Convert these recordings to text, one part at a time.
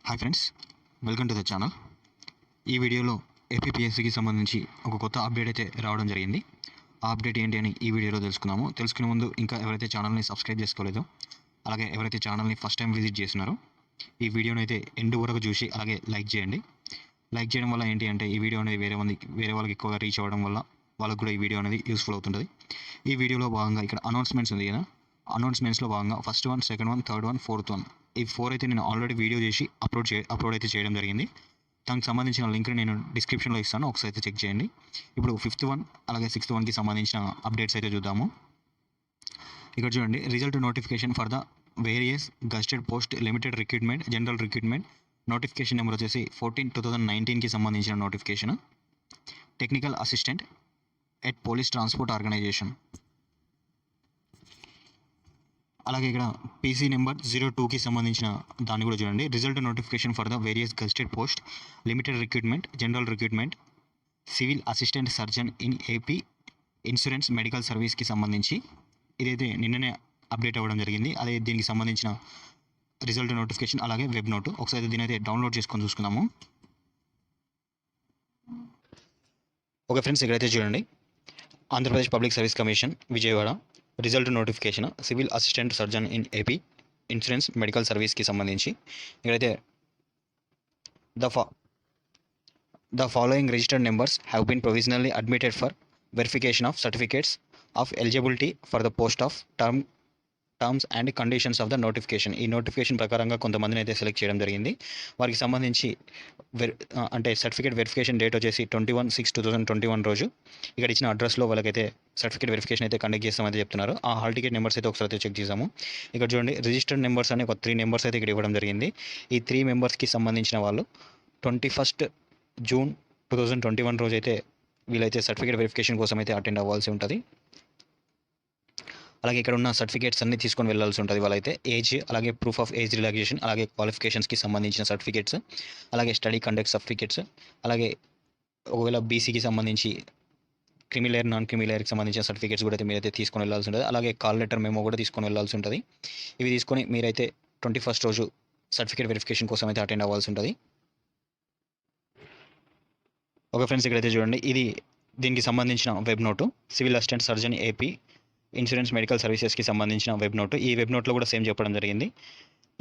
Hi friends, welcome to the channel. ఈ వీడియోలో ఏపీపీఎస్సీకి సంబంధించి ఒక కొత్త అప్డేట్ అయితే రావడం జరిగింది. ఆ అప్డేట్ ఏంటి అని ఈ వీడియోలో తెలుసుకుందాము. తెలుసుకునే ముందు ఇంకా ఎవరైతే ఛానల్ని సబ్స్క్రైబ్ చేసుకోలేదో, అలాగే ఎవరైతే ఛానల్ని ఫస్ట్ టైం విజిట్ చేస్తున్నారో ఈ వీడియోని అయితే ఎండ్ వరకు చూసి అలాగే లైక్ చేయండి. లైక్ చేయడం వల్ల ఏంటి అంటే ఈ వీడియో అనేది వేరే వాళ్ళకి ఎక్కువగా రీచ్ అవ్వడం వల్ల వాళ్ళకు కూడా ఈ వీడియో అనేది యూస్ఫుల్ అవుతుంటుంది. ఈ వీడియోలో భాగంగా ఇక్కడ అనౌన్స్మెంట్స్ ఉంది కదా, అనౌన్స్మెంట్స్లో భాగంగా first one, second one, third one, fourth one, ఈ 4 అయితే నేను ఆల్రెడీ వీడియో చేసి అప్లోడ్ అయితే చేయడం జరిగింది. దానికి సంబంధించిన లింక్ని నేను డిస్క్రిప్షన్లో ఇస్తాను, ఒకసారి అయితే చెక్ చేయండి. ఇప్పుడు 5th వన్ అలాగే 6th వన్కి సంబంధించిన అప్డేట్స్ అయితే చూద్దాము. ఇక్కడ చూడండి, result notification for the various gazetted post limited recruitment general recruitment notification number వచ్చేసి 14/2019కి సంబంధించిన నోటిఫికేషన్. Technical assistant at police transport organisation. అలాగే ఇక్కడ పీసీ నెంబర్ 02కి సంబంధించిన దాన్ని కూడా చూడండి. Result notification for the various gazetted post limited recruitment general recruitment civil assistant surgeon in AP insurance medical సర్వీస్కి సంబంధించి ఇదైతే నిన్ననే అప్డేట్ అవ్వడం జరిగింది. అదే దీనికి సంబంధించిన రిజల్ట్ నోటిఫికేషన్ అలాగే వెబ్ నోట్. ఒకసారి దీని అయితే డౌన్లోడ్ చేసుకొని చూసుకుందాము. ఓకే ఫ్రెండ్స్, ఇక్కడైతే చూడండి, Andhra Pradesh public service commission Vijayawada result notification civil assistant surgeon in AP insurance medical సర్వీస్కి సంబంధించి ఇక్కడైతే the following registered numbers have been provisionally admitted for verification of certificates of eligibility for the post of terms and conditions of the notification. ఈ notification ప్రకారంగా కొంతమందిని అయితే select చేయడం జరిగింది. వారికి సంబంధించి అంటే సర్టిఫికేట్ వెరిఫికేషన్ డేట్ వచ్చేసి 21/6/2021 రోజు ఇక్కడ ఇచ్చిన అడ్రస్లో వాళ్ళకైతే సర్టిఫికేట్ వెరిఫికేషన్ అయితే కండక్ట్ చేస్తామైతే చెప్తున్నారు. ఆ హాల్ టికెట్ నెంబర్స్ అయితే ఒకసారి అయితే చెక్ చేసాము. ఇక్కడ చూడండి, రిజిస్టర్డ్ నెంబర్స్ అని ఒక 3 నెంబర్స్ అయితే ఇక్కడ ఇవ్వడం జరిగింది. ఈ 3 మెంబర్స్కి సంబంధించిన వాళ్ళు 21 జూన్ 2021 రోజు అయితే వీళ్ళైతే సర్టిఫికేట్ వెరిఫికేషన్ కోసం అయితే అటెండ్ అవ్వాల్సి ఉంటుంది. అలాగే ఇక్కడ ఉన్న సర్టిఫికేట్స్ అన్ని తీసుకొని వెళ్ళాల్సి ఉంటుంది వాళ్ళైతే. ఏజ్, అలాగే ప్రూఫ్ ఆఫ్ ఏజ్ రిలాక్సేషన్, అలాగే క్వాలిఫికేషన్స్కి సంబంధించిన సర్టిఫికేట్స్, అలాగే స్టడీ కండక్ట్ సర్టిఫికేట్స్, అలాగే ఒకవేళ బీసీకి సంబంధించి క్రిమిలేయర్, నాన్ క్రిమిలేయర్కి సంబంధించిన సర్టిఫికేట్స్ కూడా అయితే మీరైతే తీసుకొని వెళ్ళాల్సి ఉంటుంది. అలాగే కాల్ లెటర్ మెమో కూడా తీసుకొని వెళ్ళాల్సి ఉంటుంది. ఇవి తీసుకొని మీరైతే 21 రోజు సర్టిఫికేట్ వెరిఫికేషన్ కోసం అయితే అటెండ్ అవ్వాల్సి ఉంటుంది. ఓకే ఫ్రెండ్స్, ఇక్కడైతే చూడండి, ఇది దీనికి సంబంధించిన web note civil assistant surgeon AP insurance medical సర్వీసెస్కి సంబంధించిన వెబ్ నోట్. ఈ వెబ్ నోట్లో కూడా సేమ్ చెప్పడం జరిగింది.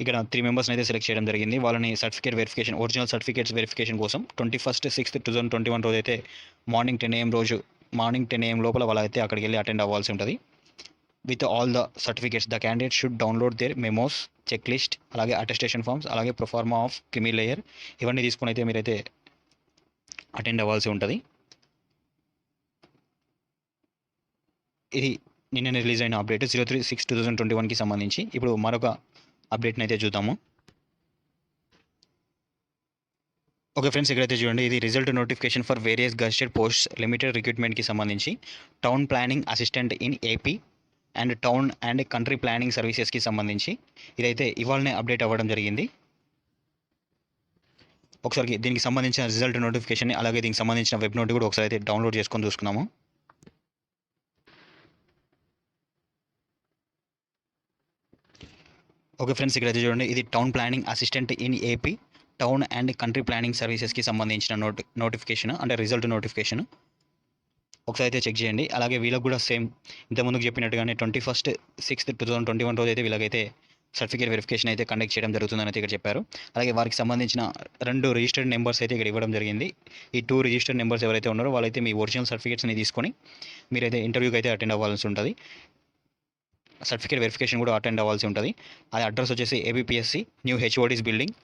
ఇక్కడ 3 మెంబర్స్ని అయితే సెలెక్ట్ చేయడం జరిగింది. వాళ్ళని certificate verification, original certificates verification కోసం 21/6/2021 రోజు అయితే మార్నింగ్ 10 AM లోపల వాళ్ళైతే అక్కడికి వెళ్ళి అటెండ్ అవ్వాల్సి ఉంటుంది. With all the certificates the candidate should download their memos, check list, అలాగే అటెస్టేషన్ ఫామ్స్, అలాగే ప్రొఫార్మా ఆఫ్ క్రిమి లేయర్, ఇవన్నీ తీసుకుని అయితే మీరైతే అటెండ్ అవ్వాల్సి ఉంటుంది. ఇది నిన్న రిలీజ్ అయిన అప్డేట్ 03/6/2021కి సంబంధించి. ఇప్పుడు మరొక అప్డేట్ని అయితే చూద్దాము. ఓకే ఫ్రెండ్స్, ఇక్కడైతే చూడండి, ఇది result notification for various gazetted posts limited రిక్రూట్మెంట్కి సంబంధించి town planning assistant in AP and town and country planning సర్వీసెస్కి సంబంధించి ఇదైతే ఇవాళనే అప్డేట్ అవ్వడం జరిగింది. ఒకసారి దీనికి సంబంధించిన రిజల్ట్ నోటిఫికేషన్ అలాగే దీనికి సంబంధించిన వెబ్ నోట్ కూడా ఒకసారి అయితే డౌన్లోడ్ చేసుకొని చూసుకున్నాము. ఓకే ఫ్రెండ్స్, ఇక్కడైతే చూడండి, ఇది town planning assistant in AP town and country planning సర్వీసెస్కి సంబంధించిన నోటిఫికేషన్ అంటే రిజల్ట్ నోటిఫికేషన్. ఒకసారి అయితే చెక్ చేయండి. అలాగే వీళ్ళకి కూడా సేమ్ ఇంతకుముందుకు చెప్పినట్టుగానే 21/6/2021 రోజు అయితే వీళ్ళకైతే సర్టిఫికేట్ వెరిఫికేషన్ అయితే కండక్ట్ చేయడం జరుగుతుందని అయితే ఇక్కడ చెప్పారు. అలాగే వారికి సంబంధించిన 2 రిజిస్టర్డ్ నెంబర్స్ అయితే ఇక్కడ ఇవ్వడం జరిగింది. ఈ 2 రిజిస్టర్డ్ నెంబర్స్ ఎవరైతే ఉన్నారో వాళ్ళైతే మీ ఒరిజినల్ సర్టిఫికేట్స్ని తీసుకొని మీరైతే ఇంటర్వ్యూకి అయితే అటెండ్ అవ్వాల్సి ఉంటుంది. సర్టిఫికేట్ వెరిఫికేషన్ కూడా అటెండ్ అవ్వాల్సి ఉంటుంది. అది అడ్రస్ వచ్చేసి ABPSC new HODs building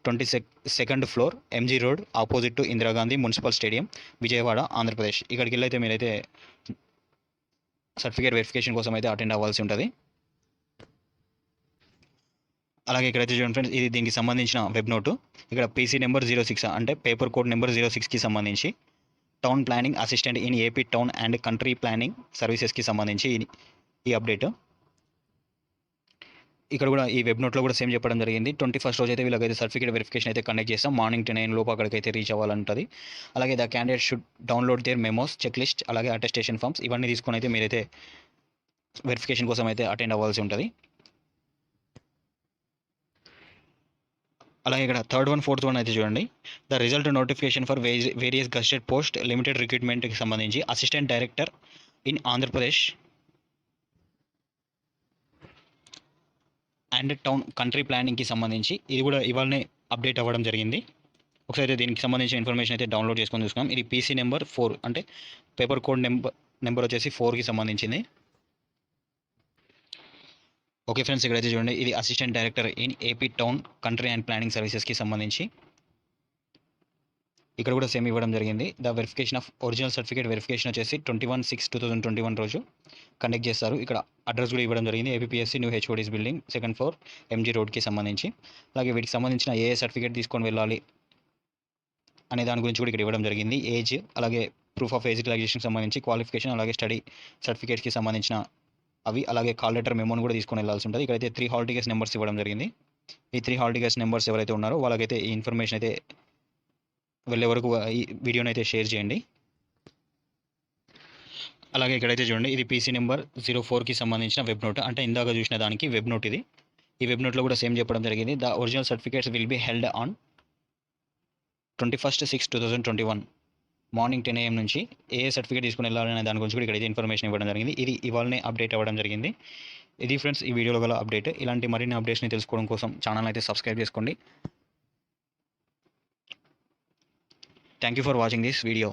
22nd floor MG road opposite to Indira Gandhi municipal stadium Vijayawada Andhra Pradesh. ఇక్కడికి వెళ్ళి అయితే మీరైతే సర్టిఫికేట్ వెరిఫికేషన్ కోసం అయితే అటెండ్ అవ్వాల్సి ఉంటుంది. అలాగే ఇక్కడైతే చూడండి ఫ్రెండ్స్, ఇది దీనికి సంబంధించిన వెబ్ నోటు. ఇక్కడ పీసీ నెంబర్ 06 అంటే పేపర్ కోడ్ నెంబర్ 06కి సంబంధించి town planning assistant in AP town and country planning సర్వీసెస్కి సంబంధించి ఈ అప్డేట్. ఇక్కడ కూడా ఈ వెబ్ నోట్లో కూడా సేమ్ చెప్పడం జరిగింది. 21 రోజు అయితే వీళ్ళకైతే సర్టిఫికేట్ వెరిఫికేషన్ అయితే కండక్ట్ చేస్తాం. మార్నింగ్ 10 AM లోపు అక్కడికైతే రీచ్ అవ్వాలంటుంది. అలాగే the candidate should download their memos, check list, అలాగే అటెస్టేషన్ ఫామ్స్, ఇవన్నీ తీసుకొని అయితే మీరైతే వెరిఫికేషన్ కోసం అయితే అటెండ్ అవ్వాల్సి ఉంటుంది. అలాగే ఇక్కడ థర్డ్ వన్ ఫోర్త్ వన్ అయితే చూడండి. The result notification for various gazetted post limited రిక్రూట్మెంట్కి సంబంధించి assistant director in Andhra Pradesh and town country ప్లానింగ్కి సంబంధించి ఇది కూడా ఇవాళనే అప్డేట్ అవ్వడం జరిగింది. ఒకసారి దీనికి సంబంధించిన ఇన్ఫర్మేషన్ అయితే డౌన్లోడ్ చేసుకొని చూసుకున్నాం. ఇది పీసీ నెంబర్ 4 అంటే పేపర్ కోడ్ నెంబర్ వచ్చేసి 4కి సంబంధించింది. ఓకే ఫ్రెండ్స్, ఇక్కడైతే చూడండి ఇది assistant director in AP town country and planning సర్వీసెస్కి సంబంధించి ఇక్కడ కూడా సేమ్ ఇవ్వడం జరిగింది. The verification of original certificate verification వచ్చేసి 21/6/2021 రోజు కండక్ట్ చేస్తారు. ఇక్కడ అడ్రస్ కూడా ఇవ్వడం జరిగింది. APSC new HODs building 2nd floor MG రోడ్కి సంబంధించి. అలాగే వీటికి సంబంధించిన ఏ సర్టిఫికేట్ తీసుకొని వెళ్ళాలి అనే దాని గురించి కూడా ఇక్కడ ఇవ్వడం జరిగింది. ఏజ్, అలాగే ప్రూఫ్ ఆఫ్ ఏజ్ రిలాక్సేషన్కి సంబంధించి క్వాలిఫికేషన్, అలాగే స్టడీ సర్టిఫికేట్స్కి సంబంధించిన అవి, అలాగే కాల్ లెటర్ మెమోని కూడా తీసుకొని వెళ్ళాల్సి ఉంటుంది. ఇక్కడైతే 3 హాల్ టికెట్స్ నెంబర్స్ ఇవ్వడం జరిగింది. ఈ 3 హాల్ టికెట్స్ నెంబర్స్ ఎవరైతే ఉన్నారో వాళ్ళకైతే ఈ ఇన్ఫర్మేషన్ అయితే వెళ్ళే వరకు ఈ వీడియోని అయితే షేర్ చేయండి. అలాగే ఇక్కడైతే చూడండి ఇది పీసీ నెంబర్ 04కి సంబంధించిన వెబ్ నోట్, అంటే ఇందాక చూసిన దానికి వెబ్ నోట్ ఇది. ఈ వెబ్ నోట్లో కూడా సేమ్ చెప్పడం జరిగింది. The original certificates will be held on 21/6/2021 morning 10 AM నుంచి ఏ సర్టిఫికేట్ తీసుకుని వెళ్ళాలనే దాని గురించి కూడా ఇక్కడైతే ఇన్ఫర్మేషన్ ఇవ్వడం జరిగింది. ఇది ఇవాళనే అప్డేట్ అవ్వడం జరిగింది. ఇది ఫ్రెండ్స్ ఈ వీడియోలో గల అప్డేట్. ఇలాంటి మరిన్ని అప్డేట్స్ని తెలుసుకోవడం కోసం ఛానల్ అయితే సబ్స్క్రైబ్ చేసుకోండి. Thank you for watching this video.